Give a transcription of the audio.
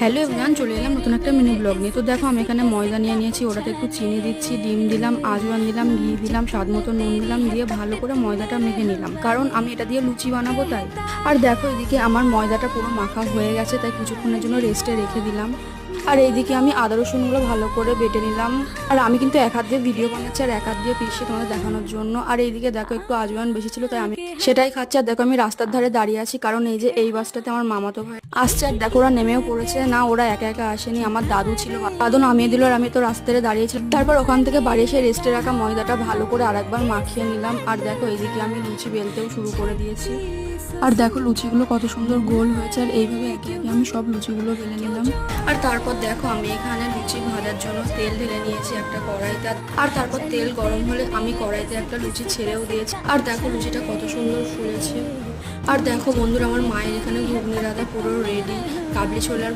Hello everyone, চলে এলাম নতুন একটা মিনি ব্লগ নিয়ে। তো দেখো, আমি এখানে ময়দা নিয়ে নিয়েছি, ওটাতে একটু চিনি দিচ্ছি, ডিম দিলাম, আজওয়ান দিলাম, ঘি দিলাম, স্বাদ মতো নুন দিলাম, দিয়ে ভালো করে ময়দাটা মেখে নিলাম, কারণ আমি এটা দিয়ে লুচি বানাবো তাই। আর দেখো, এদিকে আমার ময়দাটা পুরো মাখা হয়ে গেছে, তাই কিছুক্ষণের জন্য রেস্টে রেখে দিলাম। আর এইদিকে আমি আদা রসুনগুলো ভালো করে বেটে নিলাম। আর আমি কিন্তু এক হাত দিয়ে ভিডিও বানাচ্ছি আর এক হাত দিয়ে পিষে তোমাদের দেখানোর জন্য। আর এইদিকে দেখো, একটু আজওয়ান বেশি ছিল তাই আমি সেটাই খাচ্ছি। আর দেখো, আমি রাস্তার ধারে দাঁড়িয়ে আছি, কারণ এই যে এই বাসটাতে আমার মামাতো ভাই আসছে। আর দেখো, ওরা নেমেও পড়েছে। না, ওরা একা একা আসেনি, আমার দাদু ছিল, দাদু নামিয়ে দিল আর আমি তো রাস্তায় দাঁড়িয়েছিলাম। তারপর ওখান থেকে বাড়ি এসে রেস্টে রাখা ময়দাটা ভালো করে আরেকবার মাখিয়ে নিলাম। আর দেখো, এইদিকে আমি লুচি বেলতেও শুরু করে দিয়েছি। আর দেখো, লুচিগুলো কত সুন্দর গোল হয়েছে। আর এইভাবে একে একে আমি সব লুচিগুলো বেলে নিলাম। আর তারপর দেখো, আমি এখানে লুচি ভাজার জন্য তেল ঢেলে নিয়েছি একটা কড়াইতে। আর তারপর তেল গরম হলে আমি কড়াইতে একটা লুচি ছেড়েও দিয়েছি। আর দেখো, লুচিটা কত সুন্দর ফুলেছে। আর দেখো বন্ধুরা, আমার মায়ের এখানে ঘুগনি রাধা পুরো রেডি। কাবলি ছোলার